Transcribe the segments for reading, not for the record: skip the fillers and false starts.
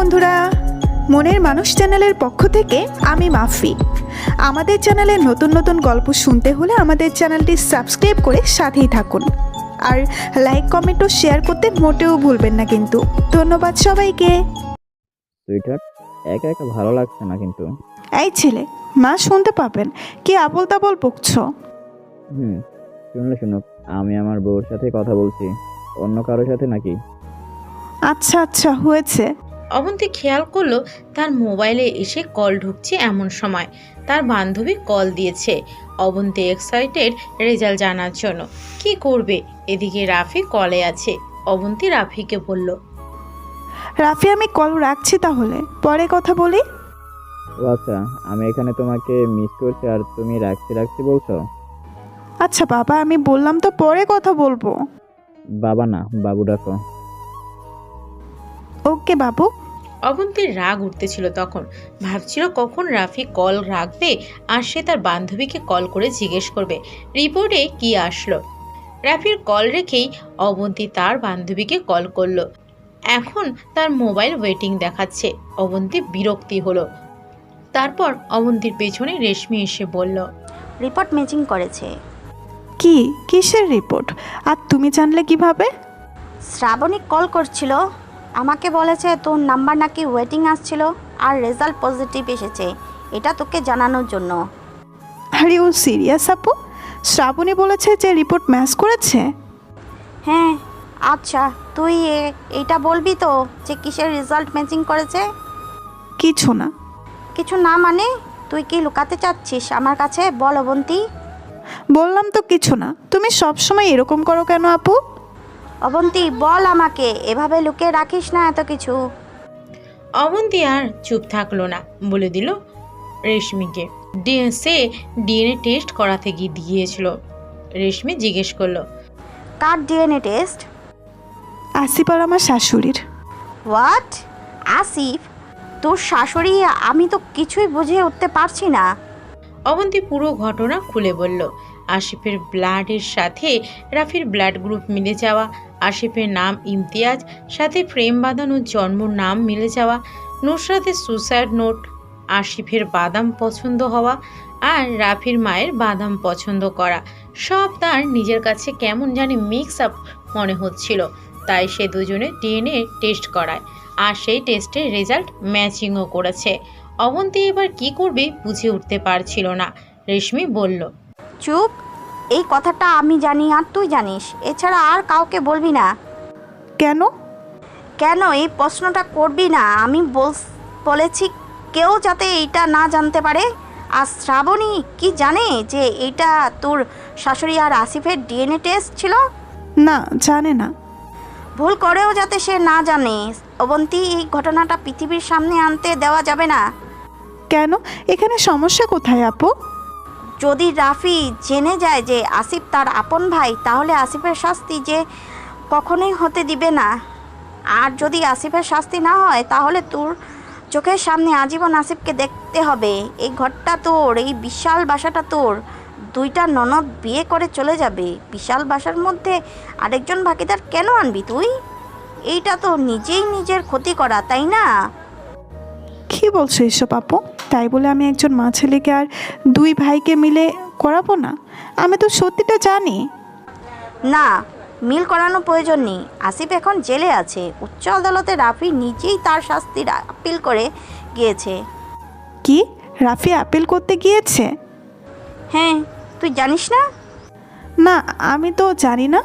বন্ধুরা, মনের মানুষ চ্যানেলের পক্ষ থেকে আমি মাফি। আমাদের চ্যানেলে নতুন নতুন গল্প শুনতে হলে আমাদের চ্যানেলটি সাবস্ক্রাইব করে সাথেই থাকুন। আর লাইক, কমেন্ট ও শেয়ার করতে মোটেও ভুলবেন না কিন্তু। ধন্যবাদ সবাইকে। সুইটার, একা একা ভালো লাগছে না কিন্তু। এই ছেলে, মা শুনতে পাবেন, কি আবোল তাবোল বকছো? শুনলে শুনুক, আমি আমার বউর সাথে কথা বলছি, অন্য কারোর সাথে নাকি? আচ্ছা আচ্ছা, হয়েছে। অবন্তী খেয়াল করলো তার মোবাইলে এসে কল ঢুকছে। এমন সময় তার বান্ধবী কল দিয়েছে। অবন্তী এক্সাইটেড রেজাল্ট জানার জন্য। কি করবে? এদিকে রাফি কলে আছে। অবন্তী রাফিকে বলল, রাফি, আমি কল রাখছি, তাহলে পরে কথা বলি। ও আচ্ছা, আমি এখানে তোমাকে মিস করছি আর তুমি রাখছি রাখছি বলছো? আচ্ছা বাবা, আমি বললাম তো পরে কথা বলবো। বাবা না, বাবু ডাকো। ওকে বাবু। অবন্তীর রাগ উঠতেছিল তখন। ভাবছিল কখন রাফি কল রাখবে আর সে তার বান্ধবীকে কল করে জিজ্ঞেস করবে রিপোর্টে কি আসলো। রাফির কল রেখেই অবন্তী তার বান্ধবীকে কল করলো। এখন তার মোবাইল ওয়েটিং দেখাচ্ছে। অবন্তী বিরক্তি হলো। তারপর অবন্তীর পেছনে রেশমি এসে বলল, রিপোর্ট ম্যাচিং করেছে। কি? কিসের রিপোর্ট? আর তুমি জানলে কিভাবে? শ্রাবণী কল করছিল, আমাকে বলেছে তোর নাম্বার নাকি ওয়েটিং আসছিল আর রেজাল্ট পজিটিভ এসেছে, এটা তোকে জানানোর জন্য। আরে ও সিরিয়াস আপু? শ্রাবণী বলেছে যে রিপোর্ট ম্যাচ করেছে? হ্যাঁ। আচ্ছা, তুই এইটা বলবি তো যে কিসের রেজাল্ট ম্যাচিং করেছে? কিছু না। কিছু না মানে? তুই কি লুকাতে চাচ্ছিস আমার কাছে? বল অবন্তী। বললাম তো কিছু না। তুমি সব সময় এরকম করো কেন আপু? অবন্তী বল আমাকে, এভাবে লুকিয়ে রাখিস না এত কিছু। অবন্তী আর চুপ থাকলো না, বলে দিল রেশমিকে। সে ডিএনএ টেস্ট করাতে গিয়েছিল। রেশমি জিজ্ঞেস করলো, কার ডিএনএ টেস্ট? আসিফ আর আমার শাশুড়ির। হোয়াট? আসিফ? তোর শাশুড়ি? আমি তো কিছুই বুঝে উঠতে পারছি না। অবন্তী পুরো ঘটনা খুলে বলল। আসিফের ব্লাডের সাথে রাফির ব্লাড গ্রুপ মিলে যাওয়া, আসিফের নাম ইমতিয়াজ, সাথে প্রেম বাঁধানোর জন্মর নাম মিলে যাওয়া, নুসরাতের সুসাইড নোট, আসিফের বাদাম পছন্দ হওয়া আর রাফির মায়ের বাদাম পছন্দ করা, সব তার নিজের কাছে কেমন জানি মিক্স আপ মনে হচ্ছিল। তাই সে দুজনে ডিএনএ টেস্ট করায় আর সেই টেস্টের রেজাল্ট ম্যাচিংও করেছে। অবন্তী এবার কি করবে বুঝে উঠতে পারছিল না। রেশমি বলল, চুপ। এই কথাটা আমি জানি আর তুই জানিস, এছাড়া আর কাউকে বলবি না। কেন? কেন এই প্রশ্নটা করবি না? আমি বলেছি কেউ যাতে এইটা না জানতে পারে। আর শ্রাবণী কি জানে যে এইটা তোর শাশুড়ি আর আসিফের ডিএনএ টেস্ট ছিল? না, জানে না। ভুল করেও যাতে সে না জানে। অবন্তী, এই ঘটনাটা পৃথিবীর সামনে আনতে দেওয়া যাবে না। কেন? এখানে সমস্যা কোথায় আপু? যদি রাফি জেনে যায় যে আসিফ তার আপন ভাই, তাহলে আসিফের শাস্তি যে কখনোই হতে দিবে না। আর যদি আসিফের শাস্তি না হয়, তাহলে তোর চোখের সামনে আজীবন আসিফকে দেখতে হবে। এই ঘরটা তোর, এই বিশাল বাসাটা তোর। দুইটা ননদ বিয়ে করে চলে যাবে, বিশাল বাসার মধ্যে আরেকজন ভাগিদার কেন আনবি তুই? এইটা তো নিজেই নিজের ক্ষতি করা, তাই না? কি বলছো এসব আপু? তাই বলে আমি একজন মা ছেলেকে আর দুই ভাইকে মিলে করাবো না? আমি তো সত্যিটা জানি। না, মিল করানো প্রয়োজন নেই। আসিফ এখন জেলে আছে। উচ্চ আদালতে রাফি নিজেই তার শাস্তির আপিল করে গিয়েছে। কি? রাফি আপিল করতে গিয়েছে? হ্যাঁ, তুই জানিস না? না, আমি তো জানি না।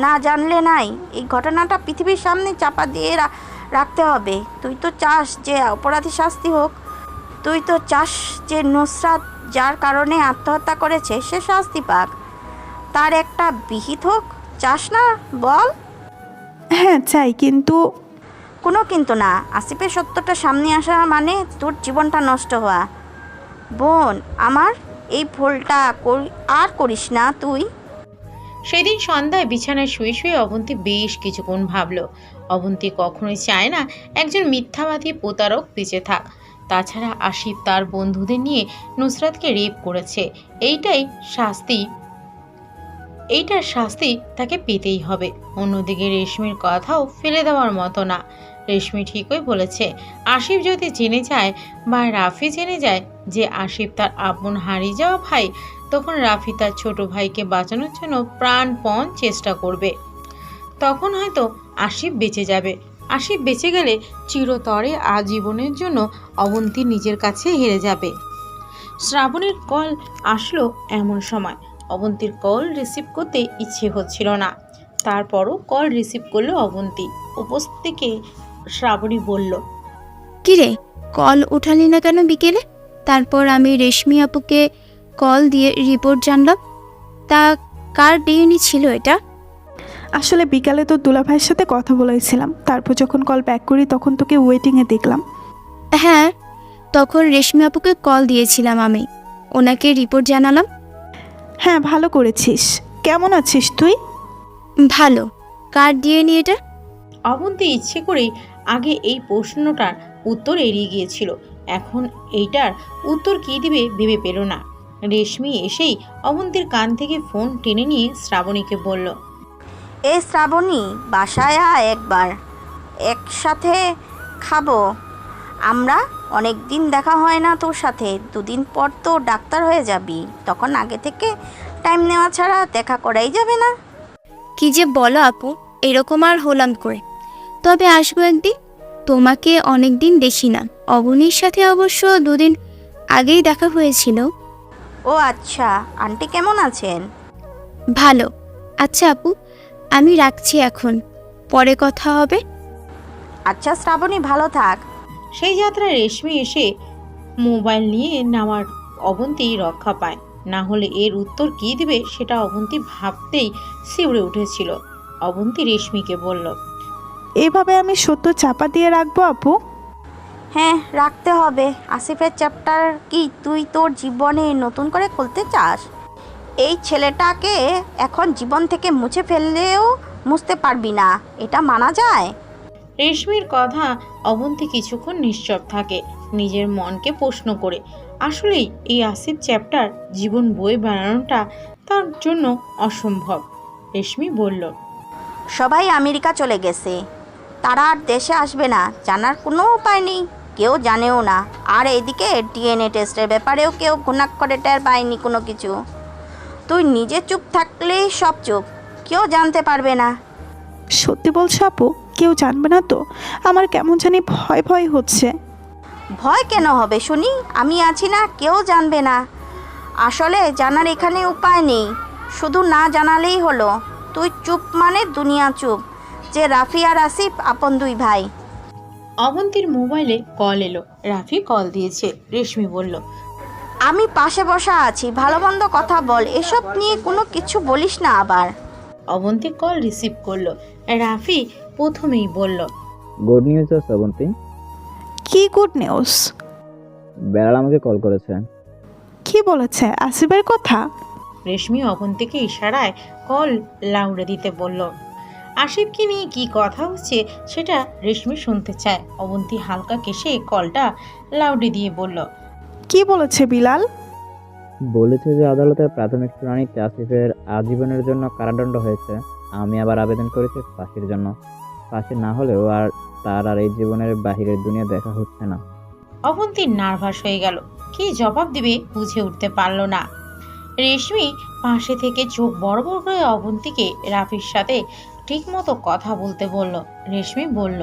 না জানলে নাই। এই ঘটনাটা পৃথিবীর সামনে চাপা দিয়ে রাখতে হবে। তুই তো চাস যে অপরাধী শাস্তি হোক। তুই তো চাস যে নুসরাত যার কারণে আত্মহত্যা করেছে সে শাস্তি পাক, তার একটা বিহিত হোক। চাস না? বল। হ্যাঁ চাই, কিন্তু কোনো কিন্তু না। আসিফের সত্যটা সামনে আসা মানে তোর জীবনটা নষ্ট হওয়া। বোন আমার, এই ভুলটা আর করিস না তুই। সেদিন সন্ধ্যায় বিছানায় শুয়ে শুয়ে অবন্তী বেশ কিছুক্ষণ ভাবল। অবন্তী কখনোই চায় না একজন মিথ্যাবাদী প্রতারক বেঁচে থাক। তাছাড়া আসিফ তার বন্ধুদের নিয়ে নুসরাতকে রেপ করেছে। এইটার শাস্তি তাকে পেতেই হবে। অন্যদিকে রেশমির কথাও ফেলে দেওয়ার মতো না। রেশমি ঠিকই বলেছে। আসিফ যদি জেনে যায় বা রাফি জেনে যায় যে আসিফ তার আপন হারিয়ে যাওয়া ভাই, তখন রাফি তার ছোট ভাইকে বাঁচানোর জন্য প্রাণপণ চেষ্টা করবে। তখন হয়তো আসিফ বেঁচে যাবে। আসিফ বেঁচে গেলে চিরতরে আজীবনের জন্য অবন্তী নিজের কাছে হেরে যাবে। শ্রাবণীর কল আসলো এমন সময়। অবন্তীর কল রিসিভ করতে ইচ্ছে হচ্ছিল না, তারপরও কল রিসিভ করলো অবন্তী। উপস্থিত থেকে শ্রাবণী বলল, কিরে, কল উঠালি না কেন বিকেলে? তারপর আমি রেশমি আপুকে কল দিয়ে রিপোর্ট জানলাম। তা কার ডিএনএ ছিল এটা? আসলে বিকালে তো দুলাভাইয়ের সাথে কথা বলেছিলাম, তারপর যখন কল ব্যাক করি তখন তোকে ওয়েটিংয়ে দেখলাম। হ্যাঁ, তখন রেশমি আপুকে কল দিয়েছিলাম আমি, ওনাকে রিপোর্ট জানালাম। হ্যাঁ, ভালো করেছিস। কেমন আছিস তুই? ভালো। কার ডিএনএ এটা? অবন্তী ইচ্ছে করেই আগে এই প্রশ্নটার উত্তর এড়িয়ে গিয়েছিল। এখন এইটার উত্তর কী দিবে ভেবে পেল না। রেশমি এসেই অবন্তীর কান থেকে ফোন টেনে নিয়ে শ্রাবণীকে বলল, এই শ্রাবণী, বাসায় আয় একবার, একসাথে খাবো আমরা। অনেক দিন দেখা হয় না তোর সাথে। দুদিন পর তো ডাক্তার হয়ে যাবি, তখন আগে থেকে টাইম নেওয়া ছাড়া দেখা করাই যাবে না। কি যে বলো আপু, এরকম আর হলাম করে। তবে আসবো একদিন। তোমাকে অনেক দিন দেখি না। অবনীর সাথে অবশ্য দুদিন আগেই দেখা হয়েছিল। ও আচ্ছা, আন্টি কেমন আছেন? ভালো। আচ্ছা আপু, আমি রাখছি এখন, পরে কথা হবে। আচ্ছা শ্রাবণী, ভালো থাক। সেই যাত্রায় রেশমি এসে মোবাইল নিয়ে নেওয়ার অবন্তী রক্ষা পায়। না হলে এর উত্তর কী দিবে সেটা অবন্তী ভাবতেই শিউরে উঠেছিল। অবন্তী রেশমিকে বলল, এভাবে আমি সত্য চাপা দিয়ে রাখবো আপু? হ্যাঁ, রাখতে হবে। আসিফের চ্যাপ্টার কি তুই তোর জীবনে নতুন করে খুলতে চাস? এই ছেলেটাকে এখন জীবন থেকে মুছে ফেললেও মুছতে পারবি না, এটা মানা যায়? রেশমির কথা অবন্তী কিছুক্ষণ নিশ্চুপ থাকে, নিজের মনকে প্রশ্ন করে। আসলেই এই আসিফ চ্যাপ্টার জীবন বই বানানোটা তার জন্য অসম্ভব। রেশমি বলল, সবাই আমেরিকা চলে গেছে, তারা আর দেশে আসবে না, জানার কোনো উপায় নেই, কেউ জানেও না। আর এইদিকে ডিএনএ টেস্টের ব্যাপারেও কেউ ঘুণাক্ষরে টের পায়নি কোনো কিছু। তুই নিজে চুপ থাকলেই সব চুপ, কেউ জানতে পারবে না। সত্যি বলছো আপু? কেউ জানবে না তো? আমার কেমন জানি ভয় ভয় হচ্ছে। ভয় কেন হবে শুনি? আমি আছি না, কেউ জানবে না। আসলে জানার এখানে উপায় নেই, শুধু না জানালেই হলো। তুই চুপ মানে দুনিয়া চুপ, যে রাফি আর আসিফ আপন দুই ভাই। অবন্তীর মোবাইলে কল এলো। রাফি কল দিয়েছে। রেশমি বলল, আমি পাশে বসা আছি, ভালো মন্দ কথা বল, এসব নিয়ে কোনো কিছু বলিস না আবার। অবন্তী কল রিসিভ করলো। রাফি প্রথমেই বলল, গুড নিউজ আছে অবন্তী। কি গুড নিউজ? বেড়াল আমাকে কল করেছে। কি বলেছে? আসিফের কথা? রেশমি অবন্তীকে ইশারায় কল লাউডে দিতে বলল। আসিফকে নিয়ে কি কথা হচ্ছে সেটা রেশমি শুনতে চায়। অবন্তী হালকা কেশে কলটা লাউডে দিয়ে বলল, কি বলেছে বিলাল? বলেছে যে আদালতের প্রাথমিক শুনানিতে আসিফের আজীবনের জন্য কারাদণ্ড হয়েছে। আমি আবার আবেদন করেছি ফাঁসির জন্য। ফাঁসি না হলেও আর তার আর এই জীবনের বাহিরের দুনিয়া দেখা হচ্ছে না। অবন্তী নার্ভাস হয়ে গেল। কি জবাব দিবে বুঝে উঠতে পারল না। রেশমি পাশে থেকে চোখ বড় বড় করে অবন্তীকে রাফির সাথে ঠিকমতো কথা বলতে বলল। রেশমি বলল,